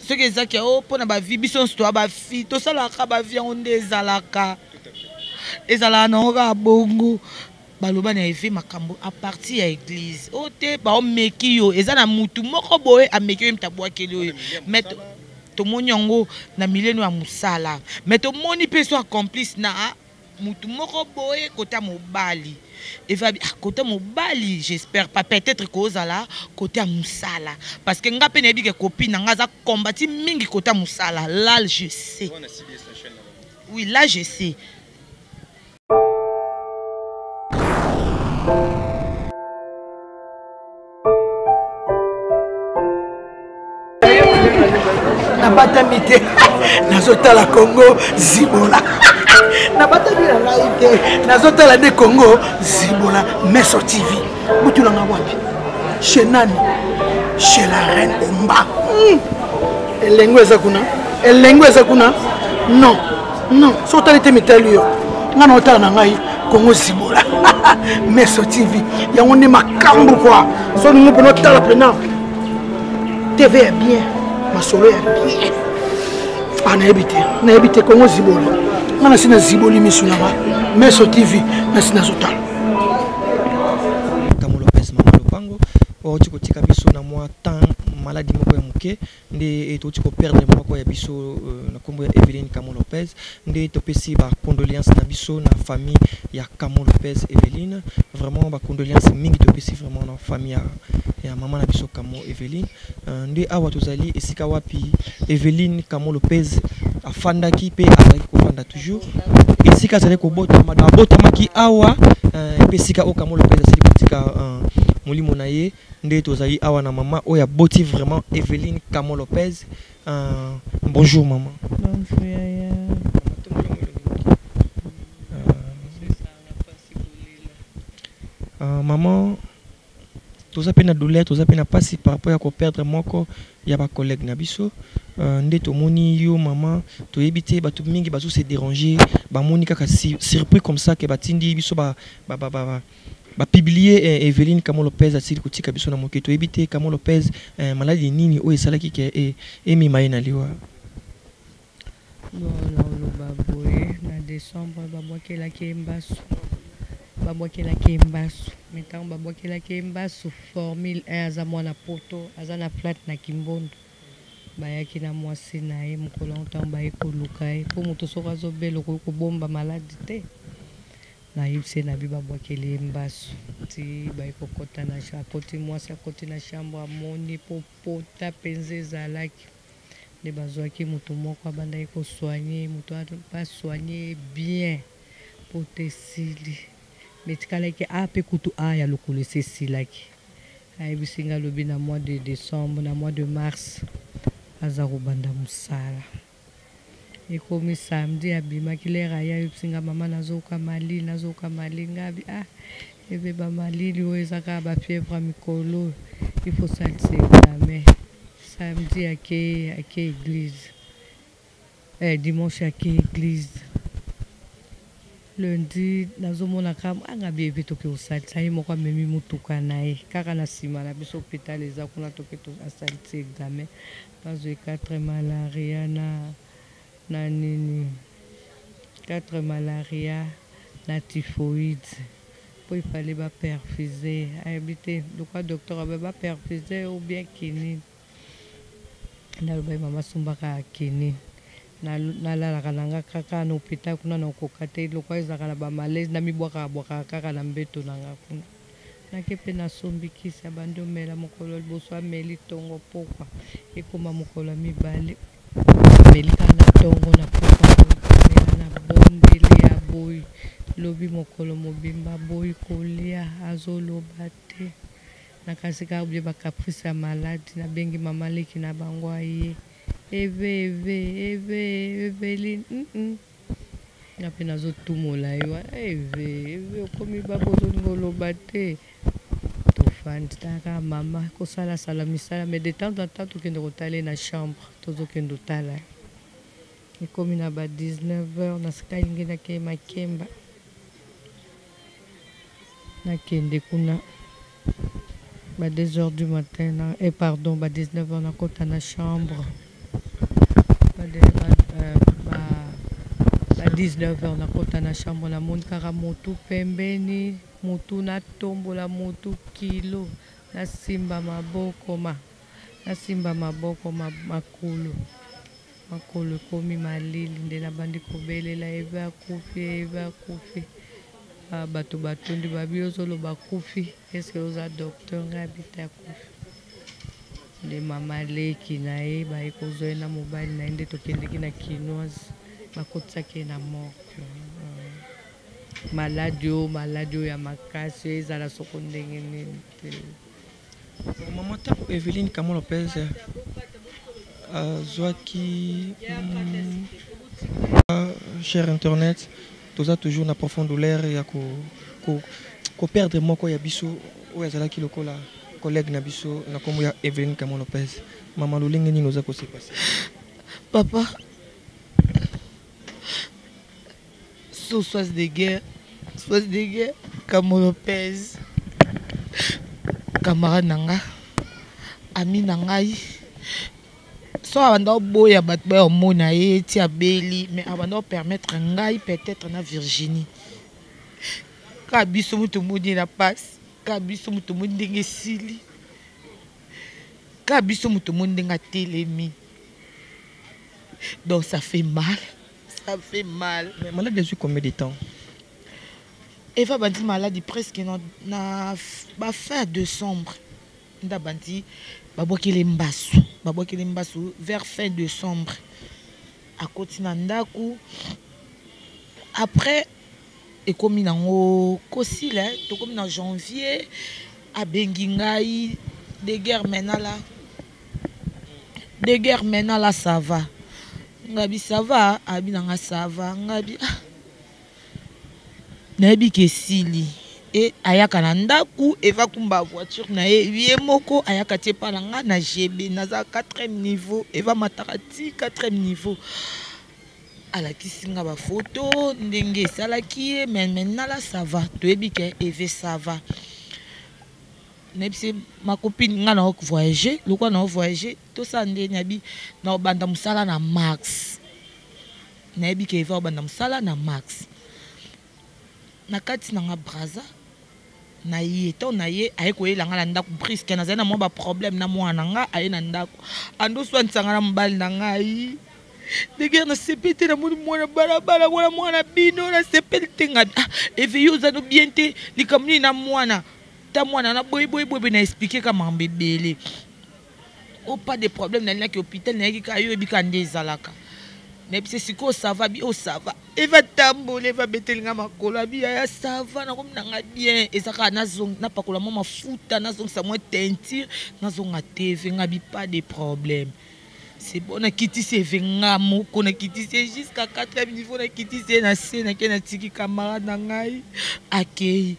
Ce que ça qui oh pour na ba vie biso sto ba fi to sala ka ba vie on des alaka ezala na ora bongo baloba na evi makambo à partir ya église o te ba o meki yo eza na mutu moko boye a meki yo mtabwa keli yo mais to monyango na mileno ya musala mais to moni peso accomplice na mutu moko boye kota mobali et va côté mobali j'espère pas peut-être kozala côté à musala parce que nga pene bike copine nga za combattre mingi côté musala là je sais oui là je sais nabatami te nazotala Congo zibola nabatami na ngai te nazotala nde Congo zibola Meso TV butulanga wapi chez nani chez la reine Omba elengo eza kuna non non sotali te mitali yo nga na otala na ngai Congo zibola Meso TV yango nde makambo kwa so ningo pena otala pena TV ya bien masolo ya bien na ebite Congo zibola ngana sina ziboli misunanga Meso TV na sina zotala Kamo Lopez mama lopango o tiko tika biso na moi tant maladie moko ya muke nde to tiko perdre moko ya biso na kombo ya Evelyne Kamo Lopez nde to pesi ba condoléances na biso na famille ya Kamo Lopez Evelyne vraiment ba condoléances mingi to pesi vraiment na famille ya maman na biso Kamo Evelyne nde awa tozali esika wapi Evelyne Kamo Lopez afandaki pe azali kofanda toujours esika azali kobotama abotamaki awa pe esika o Kamo Lopez asili kotika molimo na ye nde tozali awa na maman oya boti vraiment Evelyne Kamo Lopez bonjour maman. Bonjour yaya. Maman toza pe na douleur toza pe na pasi par rapport à ko perdre moko ya ba collègue na biso nde tomoni yo maman toyebi te bato mingi bazo se déranger ba moni kaka surpris comme ça que batindi biso ba publier Evelyne Kamo Lopez asili kotika biso na moke toyebi te Kamo Lopez maladie nini o esalaki ke emi maina liwa Lolo baboye na décembre babwakelaki mbasu metango babwakelaki mbasu formule 1 aza mwana poto aza na flat na Kimbondo bayaki na mwasi na ye mokolo ntango baye koluka ye po moto soko azobela kobomba maladi te nayebisi na bi babwakeli mbasu ti baye kokota na akoti mwasi akoti na chambre amoni popota mpenza ezalaki nde bazwaki moto moko abandaki kosoigne moto basoigne bien po te esili metikalaki ape kutu aya lokolo esesilaki ayebisi nga lobi na mois de décembre na mois de mars aza kobanda mosala ekomi samedi abimaki lera ya ayebisi nga mama nazoka malili ngabi ebe bamalili oyo ezaka bafievre mikolo il faut salisa examen samedi ake église dimanche ake église lundi nazomona kama angabi ebe toke osalisa ye moko amemi motuka na ye kaka na nsima na biso hôpital eza kuna toke asalisa examen bazwi 4 malaria na nini 4 malaria na typhoïde po ifale baperfuse ayebi te lokwa docteur abe baperfuse ou bien kinini naloba mama sumbaka kinini nalalaka nanga kaka na hôpital kuna na okoka te lokwa ezalaka na bamalaise na mibwaka kaka na mbeto nanga kuna nake mpe nasombikisi abandi omela mokolo liboso ameli ntongo pokwa ekoma mokolo ya mibale ameli kaka na ntongo na pokwa omela na bondeli ya boyi lobi mokolo mobimba boyi kolia azoloba te nakasi kaka bie bakaprice ya maladi nabengi mama leki na bango aye Evelyne na pe nazotumola yo eve okomi babozolinga oloba te tofandi taka mama kosalasala misala mais de temps en temps tokende kotala na chambre tozokende otala ekomi na ba 19h nasika lingi nake makemba nakende kuna ba 2h du matin ba 19h nakota na chambre ba 19h nakota na chambre na moni kaka motu pembeni motu natombola motu kilo nasimba maboko makolo ekomi malili nde nabandi kobelela eve akufi bato batondi babi ozoloba akufi eske oza docteur ngai abita akufi nde mama leki na ye baye kozwa ye na mobali na ye nde tokendeki na kinoise bakotisaki ye na morte maladi oyo ya makasi ezala soko ndenge nini te. Maman ntango Evelyne Kamon Lopez azwaki cher internet toza toujours na profonde douleur ya koperdre moko ya biso oyo azalaki lokola collègue na biso na kombo ya Evelyne Kamon Lopez. Maman lolenge nini oza kose passe? Papa, soit de guerre, Kamon Lopez, camarade nanga, ami nangai. So abanda boya batba omona ye ti abeli mais abanda permettre ngai peut-être na Virginie. Ka biso mutu mudi na passe, ka biso mutu mudi ndenge sili. Ka biso mutu mudi ndenge telemi. Donc ça fait mal. Ça fait mal. Mais malade depuis combien de temps? Eva bandi maladie presque na fin décembre. Nda bandi babokele mbasu vers fin décembre. À côté na ndaku. Après ekomi nango kosila to komi na janvier abengi ngai de guerre menala ça va. Ngabi ça va abi nanga ça va ngabi nayebi ke sili e ayaka na ndaku eva kumba voiture na ye moko ayaka tie pa nga na GB naza 4e niveau eva matarati 4e niveau alakisi nga ba photo ndenge esalaki ye maintenant là ça va toyebi ke eve ça va nayebi ma copine nga na voyager lokwa na voyager to sa nde nabi na banda musala na max nayebi ke eva banda musala na max na kati na nga braza na ye to na ye aye koyela nga na ndako briske na zana mo ba problème na mwana nga aye na ndako ando so nsanga na mbali na ngai de guerre na sepete na mwana balabala mwana bino na sepete nga eve yoza no bien te likamni na mwana ta mwana na boy na expliquer kama mbebele o pas de problème na ki hôpital na ki ka yo ebika ndezalaka Nepsi siko ça va bien, ça va. Eva tambola, eva betelinga makola bien, ça va na comme nanga bien. Et ça na zong na pakola mama futa na zong sa moi teinture na zong a TV ngabi pas de problème. C'est bon na kiti se venga moko na kiti se jusqu'à 4e niveau na kiti se na se na kena tiki camarade na ngai. Akei.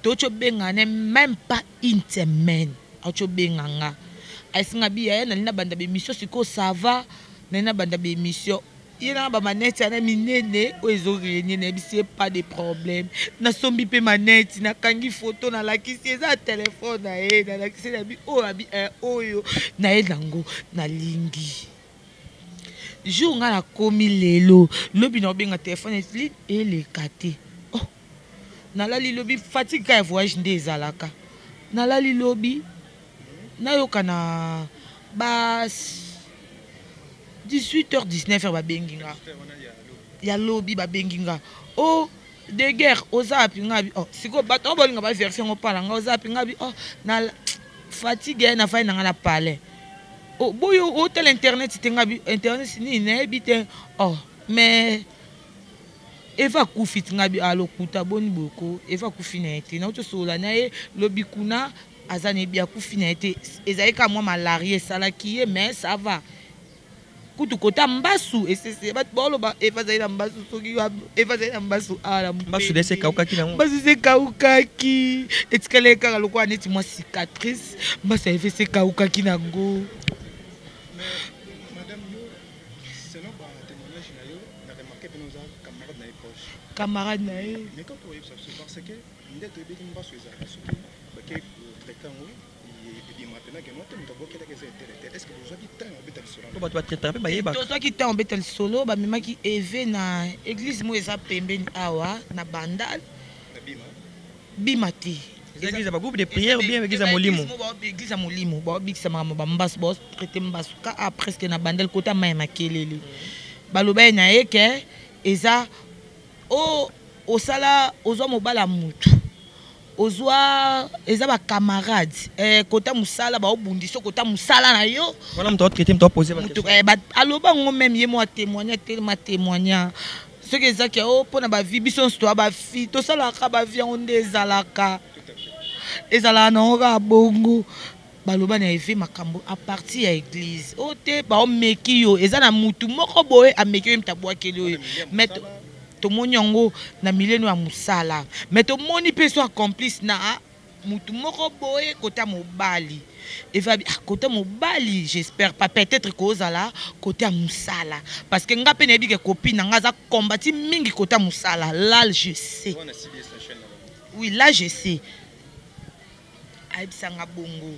Tocho benga ne même pas une semaine. Acho benga nga. Asinga bien na lina banda be mission siko ça va. Nena banda be mission ina ba manette ana minene o ezoreni na bisi pas de problème na sombi pe manette na kangi photo na lakisi eza téléphone na e na lakisi na bi o abi oyo na e dango na lingi jour nga na komi lelo lobi na benga téléphone et le kate oh na lali lobi fatigue ka voyage nde ezalaka na lali lobi na yoka na bas 18h 19h ba benginga ya lobby ba benginga oh de guerre ozapi ngabi oh siko bato bolinga ba version opala nga ozapi ngabi oh na fatigue na fa na palais oh boyo hotel internet tengabi internet ni na ebite oh mais eva kufit ngabi alokuta boni boko eva kufina ete na oto sola na e lobby kuna azane bia kufina ete ezaika moi malaria salaki mais ça va kutu kota mbasu esese bat bolo ba eva zaina mbasu soki eva zaina mbasu ala mbasu de se kaukaki na mbasu se kaukaki etikale kaka lokwa neti moi cicatrice mbasu eva se kaukaki na go madame yo selon ba témoignage na yo na remarqué que nous avons camarade na proche camarade na ye mais quand on y parce que ndeto ebi mbasu eza soki ba ke traitant est-ce que vous avez temps en solo? Toi tu vas traiter ba yeba. Toi qui temps en solo ba memaki eve na église mo eza pembeni awa na bandal. Bimati. L'église ba groupe de prière ou bien église à Molimo? Église à Molimo. Ba bikisa ma mbas boss traiter mbasuka a presque na bandel kota mai makelele. Baloba na eke eza o osala ozo mobala mutu. Ozwa eza ba camarades kota musala ba obundiso kota musala na yo. Voilà mto traiter mto poser ba question. Aloba ngo même ye mo témoigner tellement témoigner. Ce que ça qui est pour na vie biso sto ba fi to sala ka ba vie on ezalaka ezala na ora bongo baloba na evi makambo à partir ya église ote ba o meki yo eza na mutu moko boye a meki yo mtabwa keli mais to monyango na mileno ya musala mais to moni peso accomplice na mutu moko boye kota mobali eva côté mobali j'espère pas peut-être kozala côté musala parce que nga pe na bi ke copine nga za combattre mingi côté musala là je sais oui là je sais aibisanga bongo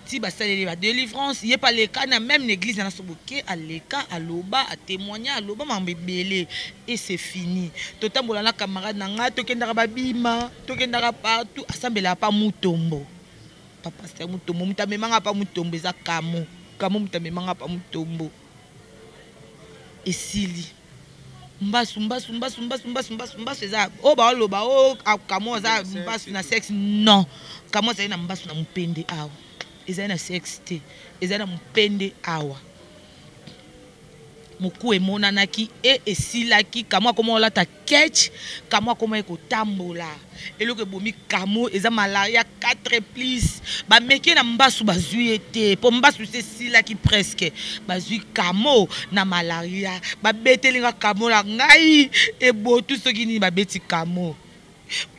ti basaleli ba délivrance yé pas le cas na même l'église na soboke aleka aloba a témoigner aloba mambebele et c'est fini totambola na camarade na nga tokendaka babima tokendaka partout asambela pa mutombo papa c'est mutombo mutamemanga pa mutombo eza kamo mutamemanga pa mutombo esili mbasu eza o ba loba o kamo za mbasu na sexe non kamo za na mbasu na mpende awa eza na sexe te eza na mpende awa moku emonanaki esilaki kamo akoma olata ketch kamo akoma ekotambola eloko ebomi kamo eza malaria 4 plus bameki na mbasu bazwi ete po mbasu se silaki presque bazwi kamo na malaria babetelinga kamo na ngai ebotu soki nini babeti kamo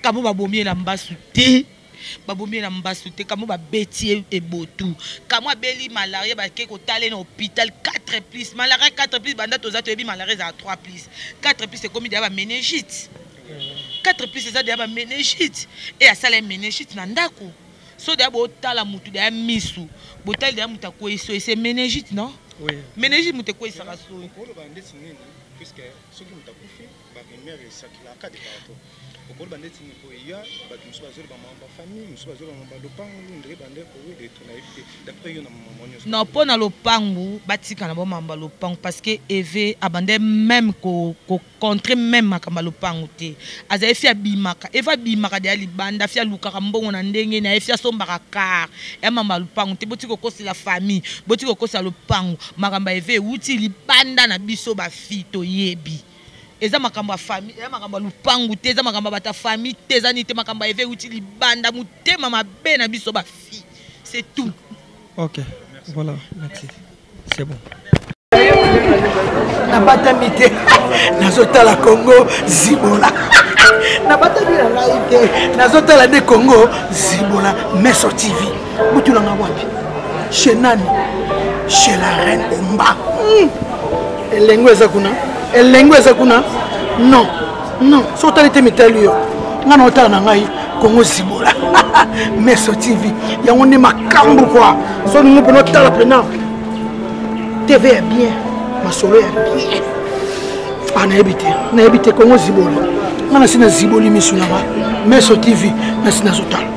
babomi na mbasu te babomi na mbasu te kamo babeti ebotu kamo abeli malaria bake kotale na hôpital 4 plus malaria 4 plus banda toza toyebi malaria za 3 plus 4 plus ekomi deya ba méningite 4 plus eza deya ba méningite e asala méningite na ndako so deya botala mutu deya misu botali deya mutu akweiso ese méningite non oui méningite mutu ekweisaka so puisque soki mutu akufi bamemere esakilaka de partout okolo bandeti niko eya bato mosusu bazoli bamamba famille mosusu bazoli bamamba lopangu ndenge bande koyede tonayebi te d'après yo na mama nyonso non mpo na lopangu batika na bomamba lopangu parce que eve abande même contre même makamba lopangu te azali fi abimaka eva abimaka deya libanda fi alukaka mbongo na ndenge na ye fi asombaka kar ya mamba lopangu te boti kokosela famille boti kokosela lopangu makamba eve euti libanda na biso bafi toyebi eza makambo ya famille eza makambo ya lupangu te eza makambo ya bata famille te eza nite makambo ya eve euti libanda motema mabe na biso bafi c'est tout. Ok, voilà, merci, c'est bon. nabatami te nazotala Congo zibola nabatami na ngai te nazotala nde Congo zibola Meso TV butulanga wapi chez nani chez la reine Omba elengo eza kuna non sotali te mitali yo ngana otala na ngai Congo zibola Meso TV yango nde makambo kwa so ningo pena otala pena TV ya bien masolo ya bien nayebi te Congo zibola ngana sina ziboli misu nanga Meso TV na sina zotala